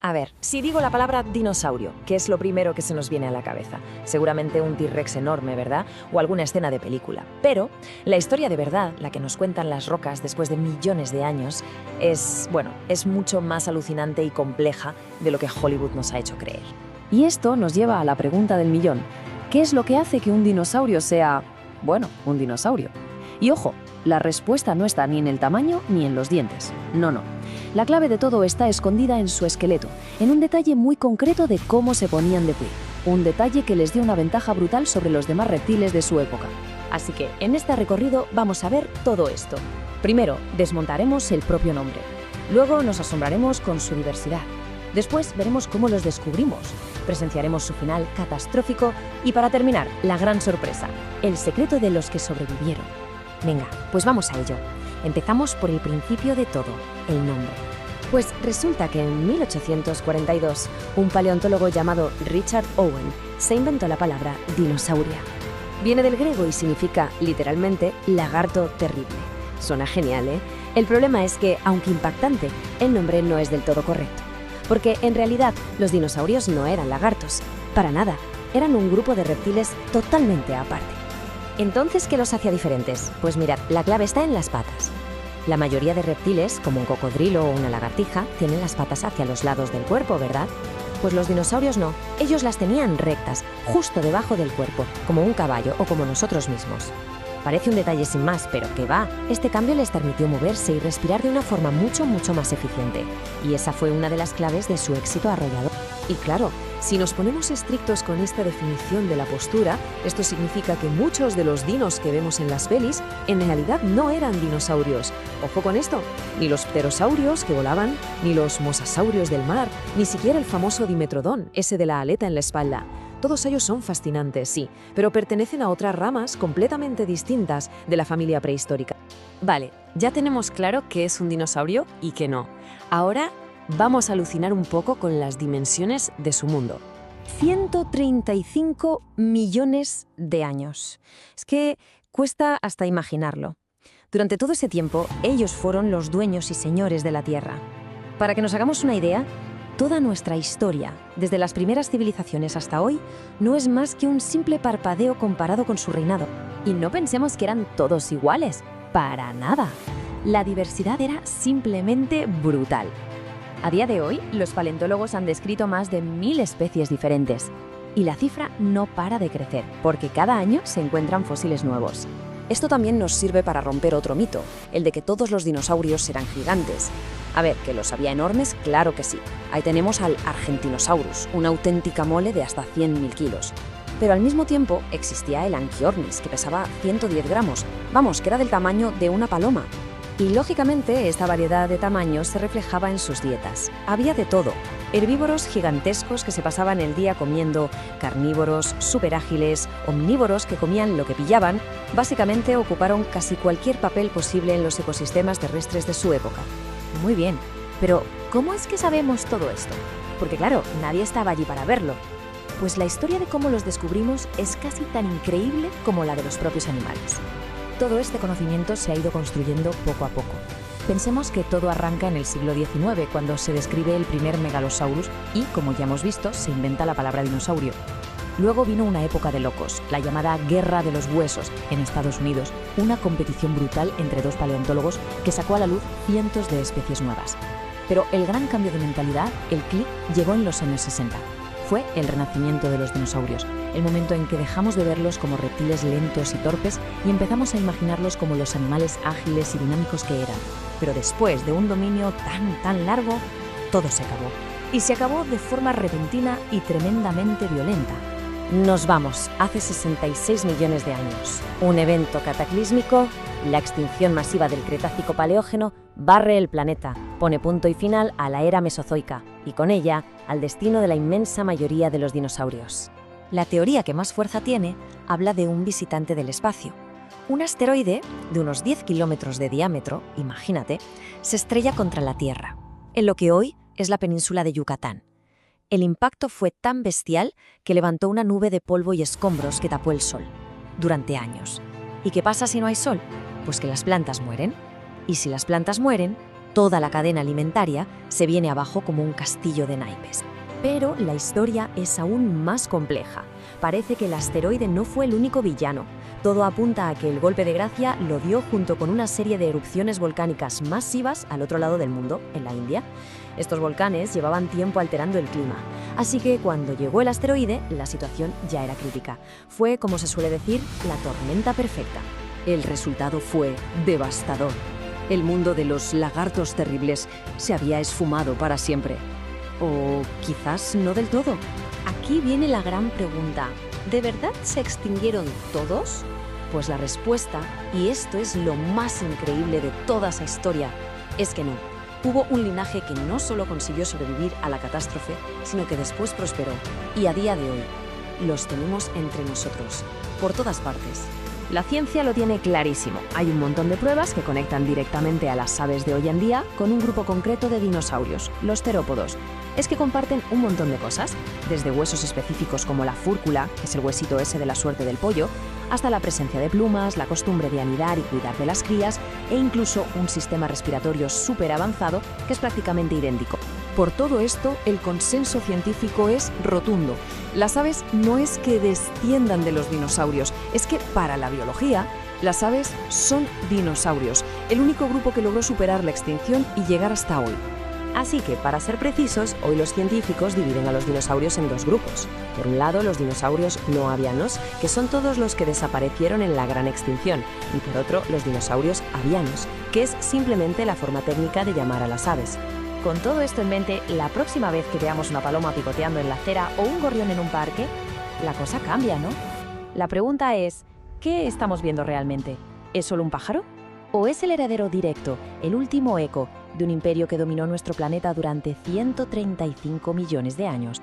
A ver, si digo la palabra dinosaurio, ¿qué es lo primero que se nos viene a la cabeza? Seguramente un T-Rex enorme, ¿verdad? O alguna escena de película. Pero la historia de verdad, la que nos cuentan las rocas después de millones de años, es mucho más alucinante y compleja de lo que Hollywood nos ha hecho creer. Y esto nos lleva a la pregunta del millón. ¿Qué es lo que hace que un dinosaurio sea, un dinosaurio? Y ojo, la respuesta no está ni en el tamaño ni en los dientes. No. La clave de todo está escondida en su esqueleto, en un detalle muy concreto de cómo se ponían de pie. Un detalle que les dio una ventaja brutal sobre los demás reptiles de su época. Así que en este recorrido vamos a ver todo esto. Primero, desmontaremos el propio nombre. Luego nos asombraremos con su diversidad. Después veremos cómo los descubrimos. Presenciaremos su final catastrófico y para terminar, la gran sorpresa, el secreto de los que sobrevivieron. Venga, pues vamos a ello. Empezamos por el principio de todo, el nombre. Pues resulta que en 1842, un paleontólogo llamado Richard Owen se inventó la palabra dinosauria. Viene del griego y significa, literalmente, lagarto terrible. Suena genial, ¿eh? El problema es que, aunque impactante, el nombre no es del todo correcto. Porque, en realidad, los dinosaurios no eran lagartos. Para nada. Eran un grupo de reptiles totalmente aparte. Entonces, ¿qué los hacía diferentes? Pues mirad, la clave está en las patas. La mayoría de reptiles, como un cocodrilo o una lagartija, tienen las patas hacia los lados del cuerpo, ¿verdad? Pues los dinosaurios no. Ellos las tenían rectas, justo debajo del cuerpo, como un caballo o como nosotros mismos. Parece un detalle sin más, pero ¿qué va? Este cambio les permitió moverse y respirar de una forma mucho más eficiente. Y esa fue una de las claves de su éxito arrollador. Y claro, si nos ponemos estrictos con esta definición de la postura, esto significa que muchos de los dinos que vemos en las pelis en realidad no eran dinosaurios. Ojo con esto, ni los pterosaurios que volaban, ni los mosasaurios del mar, ni siquiera el famoso dimetrodón, ese de la aleta en la espalda. Todos ellos son fascinantes, sí, pero pertenecen a otras ramas completamente distintas de la familia prehistórica. Vale, ya tenemos claro qué es un dinosaurio y qué no. Ahora vamos a alucinar un poco con las dimensiones de su mundo. 135 millones de años. Es que cuesta hasta imaginarlo. Durante todo ese tiempo, ellos fueron los dueños y señores de la Tierra. Para que nos hagamos una idea, toda nuestra historia, desde las primeras civilizaciones hasta hoy, no es más que un simple parpadeo comparado con su reinado. Y no pensemos que eran todos iguales. Para nada. La diversidad era simplemente brutal. A día de hoy, los paleontólogos han descrito más de 1000 especies diferentes. Y la cifra no para de crecer, porque cada año se encuentran fósiles nuevos. Esto también nos sirve para romper otro mito, el de que todos los dinosaurios eran gigantes. A ver, ¿que los había enormes? Claro que sí. Ahí tenemos al Argentinosaurus, una auténtica mole de hasta 100.000 kilos. Pero al mismo tiempo existía el Anchiornis, que pesaba 110 gramos. Vamos, que era del tamaño de una paloma. Y lógicamente esta variedad de tamaños se reflejaba en sus dietas. Había de todo. Herbívoros gigantescos que se pasaban el día comiendo, carnívoros, superágiles, omnívoros que comían lo que pillaban, básicamente ocuparon casi cualquier papel posible en los ecosistemas terrestres de su época. Muy bien, pero ¿cómo es que sabemos todo esto? Porque claro, nadie estaba allí para verlo. Pues la historia de cómo los descubrimos es casi tan increíble como la de los propios animales. Todo este conocimiento se ha ido construyendo poco a poco. Pensemos que todo arranca en el siglo XIX, cuando se describe el primer Megalosaurus y, como ya hemos visto, se inventa la palabra dinosaurio. Luego vino una época de locos, la llamada Guerra de los Huesos, en Estados Unidos, una competición brutal entre dos paleontólogos que sacó a la luz cientos de especies nuevas. Pero el gran cambio de mentalidad, el clic, llegó en los años 60. Fue el renacimiento de los dinosaurios, el momento en que dejamos de verlos como reptiles lentos y torpes y empezamos a imaginarlos como los animales ágiles y dinámicos que eran. Pero después de un dominio tan largo, todo se acabó. Y se acabó de forma repentina y tremendamente violenta. Nos vamos hace 66 millones de años. Un evento cataclísmico, la extinción masiva del Cretácico-Paleógeno, barre el planeta, pone punto y final a la era mesozoica y con ella al destino de la inmensa mayoría de los dinosaurios. La teoría que más fuerza tiene habla de un visitante del espacio. Un asteroide de unos 10 kilómetros de diámetro, imagínate, se estrella contra la Tierra, en lo que hoy es la península de Yucatán. El impacto fue tan bestial que levantó una nube de polvo y escombros que tapó el sol durante años. ¿Y qué pasa si no hay sol? Pues que las plantas mueren. Y si las plantas mueren, Toda la cadena alimentaria se viene abajo como un castillo de naipes. Pero la historia es aún más compleja. Parece que el asteroide no fue el único villano. Todo apunta a que el golpe de gracia lo dio junto con una serie de erupciones volcánicas masivas al otro lado del mundo, en la India. Estos volcanes llevaban tiempo alterando el clima, así que cuando llegó el asteroide, la situación ya era crítica. Fue, como se suele decir, la tormenta perfecta. El resultado fue devastador. El mundo de los lagartos terribles se había esfumado para siempre. O quizás no del todo. Aquí viene la gran pregunta. ¿De verdad se extinguieron todos? Pues la respuesta, y esto es lo más increíble de toda esa historia, es que no. Hubo un linaje que no solo consiguió sobrevivir a la catástrofe, sino que después prosperó. Y a día de hoy, los tenemos entre nosotros, por todas partes. La ciencia lo tiene clarísimo. Hay un montón de pruebas que conectan directamente a las aves de hoy en día con un grupo concreto de dinosaurios, los terópodos. Es que comparten un montón de cosas, desde huesos específicos como la fúrcula, que es el huesito ese de la suerte del pollo, hasta la presencia de plumas, la costumbre de anidar y cuidar de las crías, e incluso un sistema respiratorio súper avanzado que es prácticamente idéntico. Por todo esto, el consenso científico es rotundo. Las aves no es que desciendan de los dinosaurios, es que para la biología, las aves son dinosaurios, el único grupo que logró superar la extinción y llegar hasta hoy. Así que, para ser precisos, hoy los científicos dividen a los dinosaurios en dos grupos. Por un lado, los dinosaurios no avianos, que son todos los que desaparecieron en la gran extinción, y por otro, los dinosaurios avianos, que es simplemente la forma técnica de llamar a las aves. Con todo esto en mente, la próxima vez que veamos una paloma picoteando en la acera o un gorrión en un parque, la cosa cambia, ¿no? La pregunta es, ¿qué estamos viendo realmente? ¿Es solo un pájaro? ¿O es el heredero directo, el último eco, de un imperio que dominó nuestro planeta durante 135 millones de años?